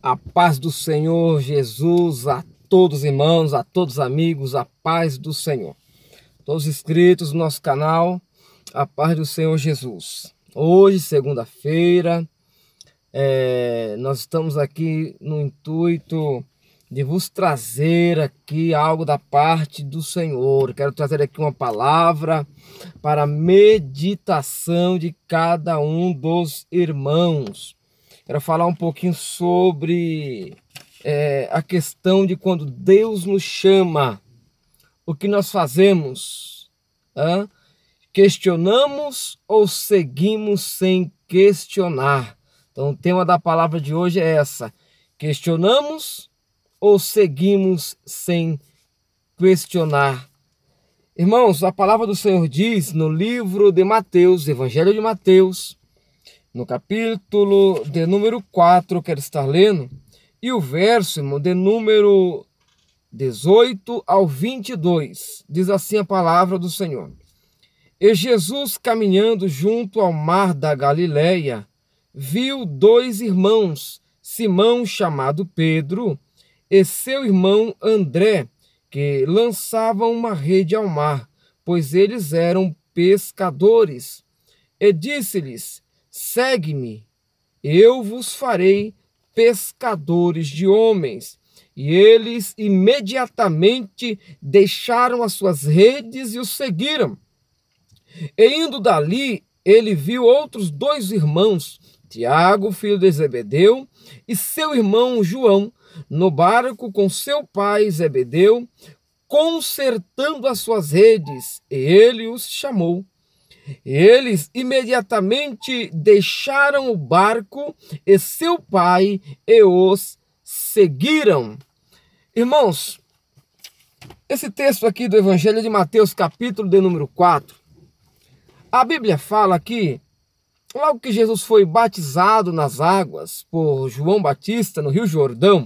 A paz do Senhor Jesus a todos os irmãos, a todos os amigos, a paz do Senhor. Todos inscritos no nosso canal, a paz do Senhor Jesus. Hoje, segunda-feira, nós estamos aqui no intuito de vos trazer aqui algo da parte do Senhor. Quero trazer aqui uma palavra para a meditação de cada um dos irmãos. Quero falar um pouquinho sobre a questão de quando Deus nos chama, o que nós fazemos? Questionamos ou seguimos sem questionar? Então o tema da palavra de hoje é essa: questionamos ou seguimos sem questionar? Irmãos, a palavra do Senhor diz no livro de Mateus, Evangelho de Mateus, no capítulo de número 4, eu quero estar lendo, e o verso, irmão, de número 18 ao 22, diz assim a palavra do Senhor. E Jesus, caminhando junto ao mar da Galileia, viu dois irmãos, Simão, chamado Pedro, e seu irmão André, que lançavam uma rede ao mar, pois eles eram pescadores. E disse-lhes: segue-me, eu vos farei pescadores de homens. E eles imediatamente deixaram as suas redes e o seguiram. E indo dali, ele viu outros dois irmãos, Tiago, filho de Zebedeu, e seu irmão João, no barco com seu pai Zebedeu, consertando as suas redes, e ele os chamou. Eles imediatamente deixaram o barco e seu pai e os seguiram. Irmãos, esse texto aqui do Evangelho de Mateus, capítulo de número 4, a Bíblia fala que logo que Jesus foi batizado nas águas por João Batista no Rio Jordão,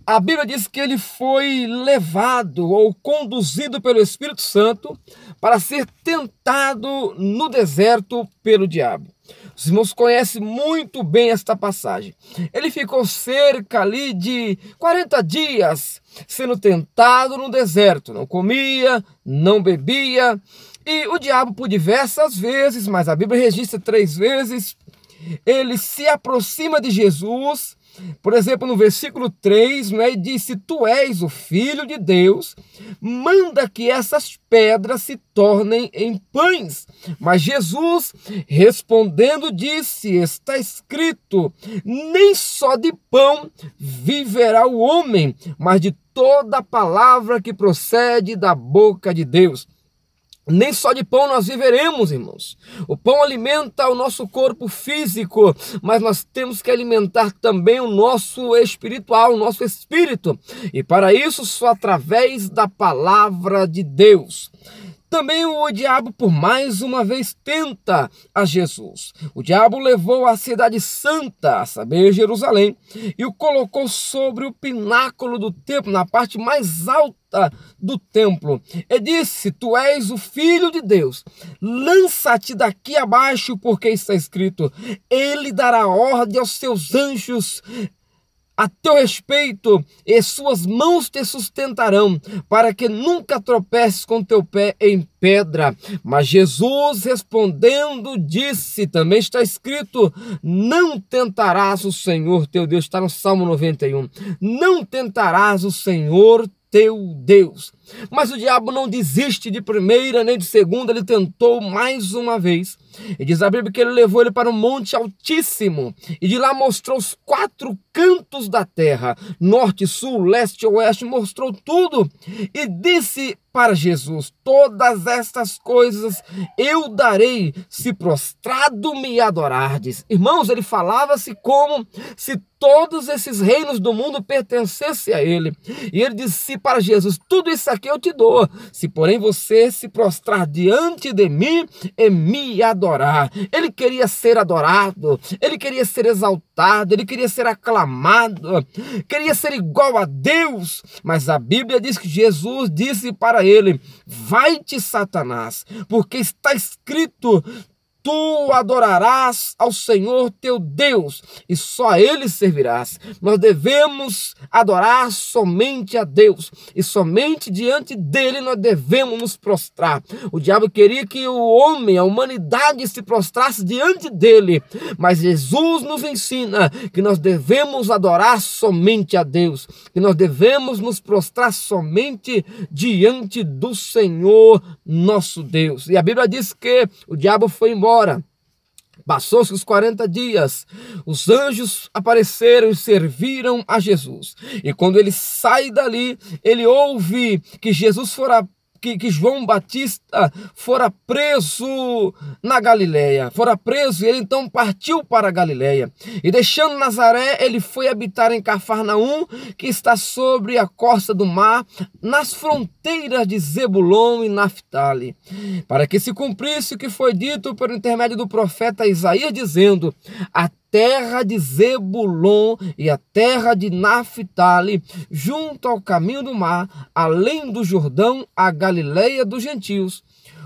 a Bíblia diz que ele foi levado ou conduzido pelo Espírito Santo para ser tentado no deserto pelo diabo. Os irmãos conhecem muito bem esta passagem. Ele ficou cerca ali de 40 dias sendo tentado no deserto. Não comia, não bebia. E o diabo por diversas vezes, mas a Bíblia registra 3 vezes, ele se aproxima de Jesus. Por exemplo, no versículo 3, ele disse: tu és o Filho de Deus, manda que essas pedras se tornem em pães. Mas Jesus, respondendo, disse: está escrito, nem só de pão viverá o homem, mas de toda palavra que procede da boca de Deus. Nem só de pão nós viveremos, irmãos. O pão alimenta o nosso corpo físico, mas nós temos que alimentar também o nosso espiritual, o nosso espírito. E para isso, só através da palavra de Deus. Também o diabo, por mais uma vez, tenta a Jesus. O diabo levou a cidade santa, a saber, Jerusalém, e o colocou sobre o pináculo do templo, na parte mais alta do templo. E disse: tu és o Filho de Deus, lança-te daqui abaixo, porque está escrito: ele dará ordem aos seus anjos a teu respeito, e suas mãos te sustentarão, para que nunca tropeces com teu pé em pedra. Mas Jesus, respondendo, disse, também está escrito: não tentarás o Senhor teu Deus. Está no Salmo 91. Não tentarás o Senhor teu Deus. Mas o diabo não desiste de primeira nem de segunda, ele tentou mais uma vez. E diz a Bíblia que ele levou ele para um monte altíssimo, e de lá mostrou os 4 cantos da terra, norte, sul, leste, oeste, mostrou tudo, e disse para Jesus: todas estas coisas eu darei, se prostrado me adorardes. Irmãos, ele falava-se como se todos esses reinos do mundo pertencessem a ele. E ele disse para Jesus: tudo isso aqui eu te dou, se porém você se prostrar diante de mim e me adorar. Ele queria ser adorado, ele queria ser exaltado, ele queria ser aclamado, queria ser igual a Deus. Mas a Bíblia diz que Jesus disse para ele: vai-te, Satanás, porque está escrito: Tu adorarás ao Senhor teu Deus e só a Ele servirás. Nós devemos adorar somente a Deus e somente diante dele nós devemos nos prostrar. O diabo queria que o homem, a humanidade se prostrasse diante dele, mas Jesus nos ensina que nós devemos adorar somente a Deus, que nós devemos nos prostrar somente diante do Senhor nosso Deus. E a Bíblia diz que o diabo foi embora. Passou-se os 40 dias, os anjos apareceram e serviram a Jesus. E quando ele sai dali, ele ouve que que João Batista fora preso na Galileia. Fora preso e ele então partiu para a Galileia. E deixando Nazaré, ele foi habitar em Cafarnaum, que está sobre a costa do mar, nas fronteiras de Zebulon e Naftali, para que se cumprisse o que foi dito por intermédio do profeta Isaías, dizendo: a terra de Zebulon e a terra de Naftali, junto ao caminho do mar, além do Jordão, a Galileia dos gentios.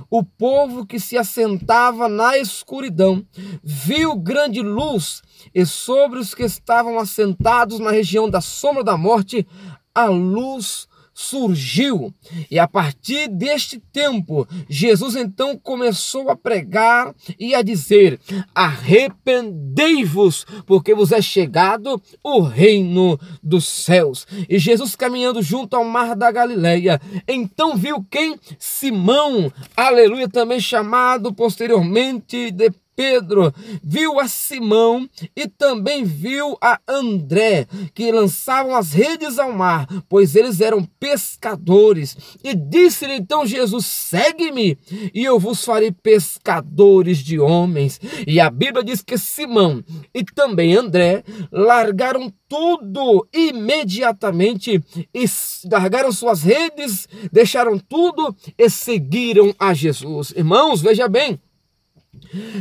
O povo que se assentava na escuridão viu grande luz, e sobre os que estavam assentados na região da sombra da morte, a luz surgiu. E a partir deste tempo, Jesus então começou a pregar e a dizer: arrependei-vos, porque vos é chegado o reino dos céus. E Jesus, caminhando junto ao mar da Galileia, então viu quem? Simão, aleluia, também chamado posteriormente de Pedro. Viu a Simão e também viu a André, que lançavam as redes ao mar, pois eles eram pescadores. E disse-lhe então Jesus: segue-me e eu vos farei pescadores de homens. E a Bíblia diz que Simão e também André largaram tudo imediatamente, e largaram suas redes, deixaram tudo e seguiram a Jesus. Irmãos, veja bem,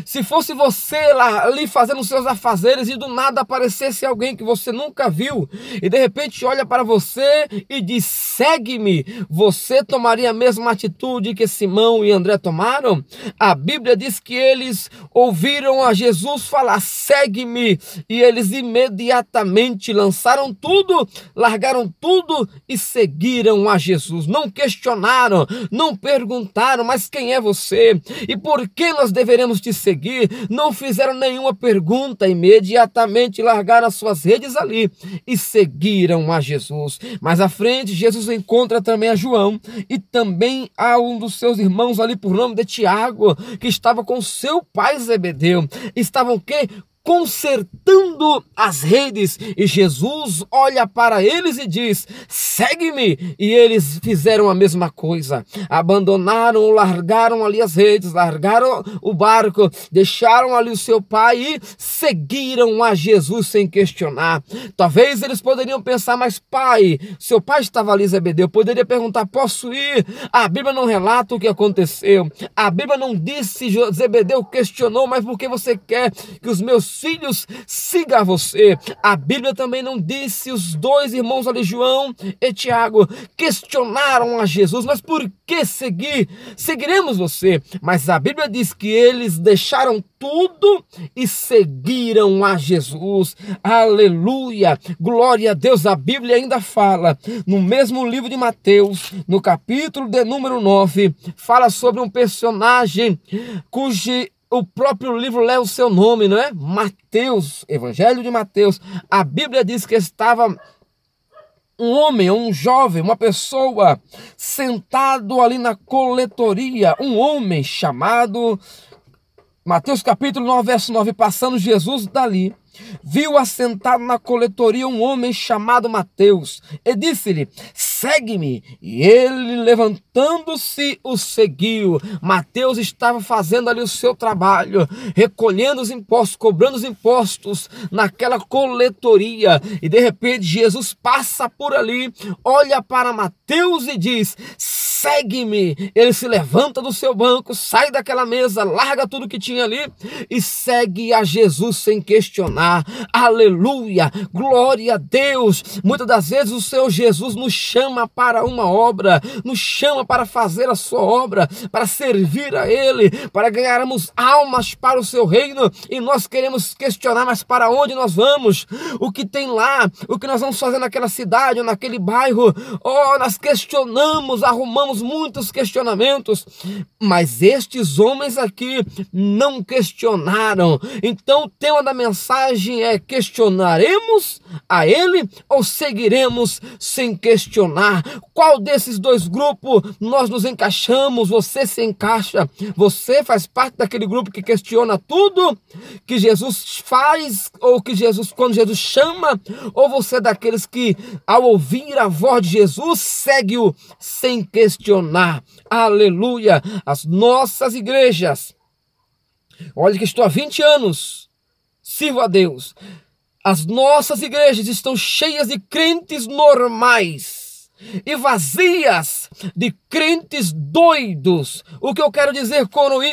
se fosse você lá ali fazendo os seus afazeres e do nada aparecesse alguém que você nunca viu e de repente olha para você e diz: segue-me, você tomaria a mesma atitude que Simão e André tomaram? A Bíblia diz que eles ouviram a Jesus falar: segue-me, e eles imediatamente lançaram tudo, largaram tudo e seguiram a Jesus. Não questionaram, não perguntaram: mas quem é você? E por que nós deveremos te seguir? Não fizeram nenhuma pergunta, imediatamente largaram as suas redes ali e seguiram a Jesus. Mais à frente, Jesus encontra também a João e também a um dos seus irmãos ali por nome de Tiago, que estava com seu pai Zebedeu. Estavam o quê? Consertando as redes, e Jesus olha para eles e diz: segue-me, e eles fizeram a mesma coisa, abandonaram, largaram ali as redes, largaram o barco, deixaram ali o seu pai e seguiram a Jesus sem questionar. Talvez eles poderiam pensar: mas pai, seu pai estava ali, Zebedeu, poderia perguntar: posso ir? A Bíblia não relata o que aconteceu, a Bíblia não disse. Zebedeu questionou: mas por que você quer que os meus filhos sigam você? A Bíblia também não disse. Os dois irmãos ali, João e Tiago, questionaram a Jesus: mas por que seguir? Seguiremos você. Mas a Bíblia diz que eles deixaram tudo e seguiram a Jesus. Aleluia, glória a Deus. A Bíblia ainda fala, no mesmo livro de Mateus, no capítulo de número 9, fala sobre um personagem o próprio livro leva o seu nome, não é? Mateus, Evangelho de Mateus. A Bíblia diz que estava um homem, um jovem, uma pessoa sentado ali na coletoria, um homem chamado, Mateus capítulo 9, verso 9, passando Jesus dali, viu assentado na coletoria um homem chamado Mateus, e disse-lhe: segue-me. E ele, levantando-se, o seguiu. Mateus estava fazendo ali o seu trabalho, recolhendo os impostos, cobrando os impostos naquela coletoria, e de repente Jesus passa por ali, olha para Mateus e diz: segue-me. Ele se levanta do seu banco, sai daquela mesa, larga tudo que tinha ali e segue a Jesus sem questionar. Aleluia, glória a Deus. Muitas das vezes o Senhor Jesus nos chama para uma obra, nos chama para fazer a sua obra, para servir a Ele, para ganharmos almas para o seu reino, e nós queremos questionar, mas para onde nós vamos? O que tem lá? O que nós vamos fazer naquela cidade ou naquele bairro? Oh, nós questionamos, arrumamos muitos questionamentos, mas estes homens aqui não questionaram. Então o tema da mensagem é: questionaremos a Ele ou seguiremos sem questionar? Qual desses dois grupos nós nos encaixamos? Você se encaixa? Você faz parte daquele grupo que questiona tudo que Jesus faz, ou que Jesus, quando Jesus chama? Ou você é daqueles que, ao ouvir a voz de Jesus, segue-o sem questionar? Aleluia! As nossas igrejas, olha que estou há 20 anos, sirvo a Deus. As nossas igrejas estão cheias de crentes normais e vazias de crentes doidos. O que eu quero dizer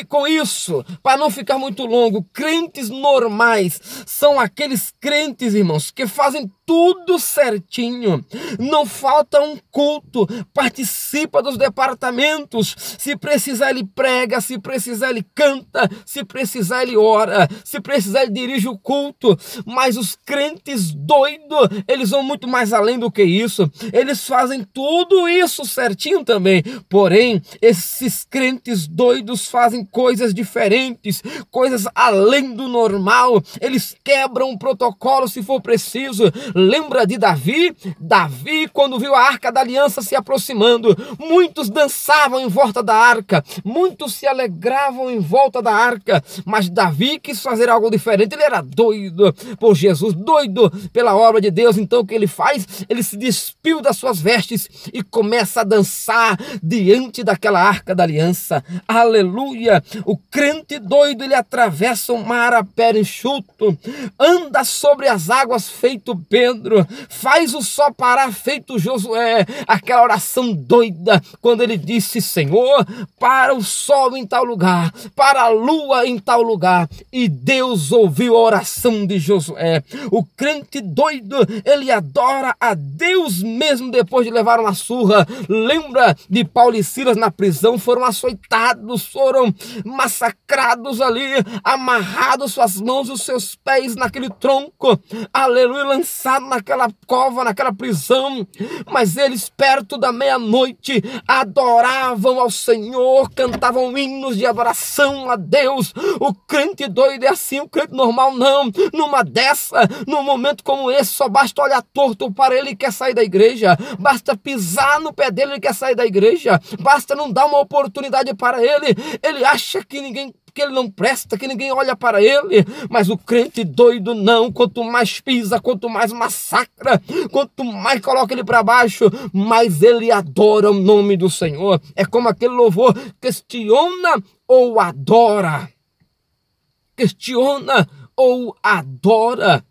com isso, para não ficar muito longo: crentes normais são aqueles crentes, irmãos, que fazem tudo certinho, não falta um culto, participa dos departamentos, se precisar ele prega, se precisar ele canta, se precisar ele ora, se precisar ele dirige o culto. Mas os crentes doidos, eles vão muito mais além do que isso, eles fazem tudo isso certinho também, porém esses crentes doidos fazem coisas diferentes, coisas além do normal, eles quebram o protocolo se for preciso. Lembra de Davi? Davi, quando viu a Arca da Aliança se aproximando, muitos dançavam em volta da arca, muitos se alegravam em volta da arca, mas Davi quis fazer algo diferente. Ele era doido por Jesus, doido pela obra de Deus. Então o que ele faz? Ele se despiu das suas vestes e começa a dançar diante daquela Arca da Aliança. Aleluia! O crente doido, ele atravessa o mar a pé enxuto, anda sobre as águas feito Pedro, faz o sol parar feito Josué. Aquela oração doida, quando ele disse: Senhor, para o sol em tal lugar, para a lua em tal lugar, e Deus ouviu a oração de Josué. O crente doido, ele adora a Deus mesmo depois de levar uma surra. Lembra de Paulo e Silas na prisão? Foram açoitados, foram massacrados ali, amarrados suas mãos e os seus pés naquele tronco, aleluia, lançado naquela cova, naquela prisão. Mas eles, perto da meia-noite, adoravam ao Senhor, cantavam hinos de adoração a Deus. O crente doido é assim, o crente normal não. Numa dessa, num momento como esse, só basta olhar torto para ele, quer sair da igreja, basta pisar no pé dele, ele quer sair da igreja, basta não dar uma oportunidade para ele, ele acha que ele não presta, que ninguém olha para ele. Mas o crente doido não, quanto mais pisa, quanto mais massacra, quanto mais coloca ele para baixo, mais ele adora o nome do Senhor. É como aquele louvor: questiona ou adora, questiona ou adora.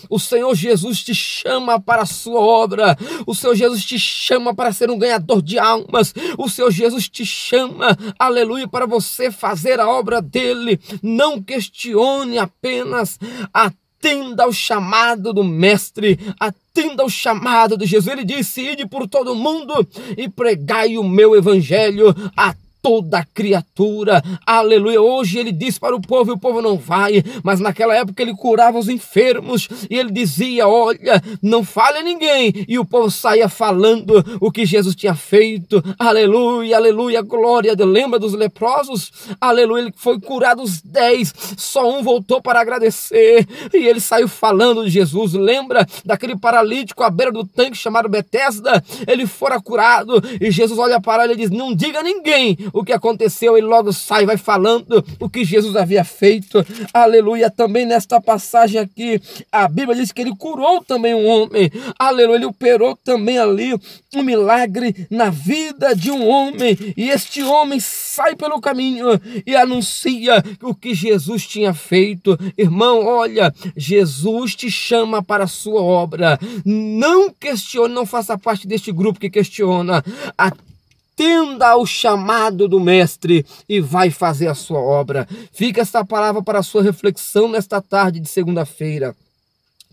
O Senhor Jesus te chama para a sua obra. O Senhor Jesus te chama para ser um ganhador de almas. O Senhor Jesus te chama, aleluia, para você fazer a obra dele. Não questione apenas, atenda ao chamado do Mestre, atenda ao chamado de Jesus. Ele disse: ide por todo mundo e pregai o meu evangelho a toda criatura, aleluia. Hoje ele diz para o povo e o povo não vai, mas naquela época ele curava os enfermos e ele dizia: olha, não fale a ninguém, e o povo saía falando o que Jesus tinha feito. Aleluia, aleluia, glória a Deus. Lembra dos leprosos? Aleluia, ele foi curado os 10, só um voltou para agradecer e ele saiu falando de Jesus. Lembra daquele paralítico à beira do tanque chamado Betesda? Ele fora curado e Jesus olha para ele e diz: não diga a ninguém o que aconteceu. Ele logo sai, vai falando o que Jesus havia feito. Aleluia. Também nesta passagem aqui, a Bíblia diz que ele curou também um homem. Aleluia. Ele operou também ali um milagre na vida de um homem, e este homem sai pelo caminho e anuncia o que Jesus tinha feito. Irmão, olha, Jesus te chama para a sua obra. Não questione, não faça parte deste grupo que questiona. atenda ao chamado do Mestre e vai fazer a sua obra. Fica esta palavra para a sua reflexão nesta tarde de segunda-feira.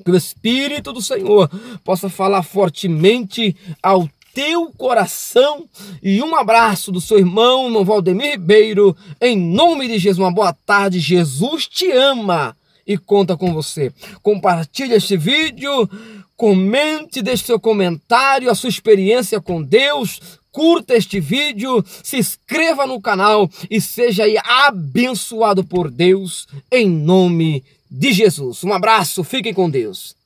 Que o Espírito do Senhor possa falar fortemente ao teu coração. E um abraço do seu irmão Valdemir Ribeiro, em nome de Jesus. Uma boa tarde. Jesus te ama e conta com você. Compartilhe este vídeo, comente, deixe seu comentário, a sua experiência com Deus, curta este vídeo, se inscreva no canal e seja aí abençoado por Deus, em nome de Jesus. Um abraço, fiquem com Deus.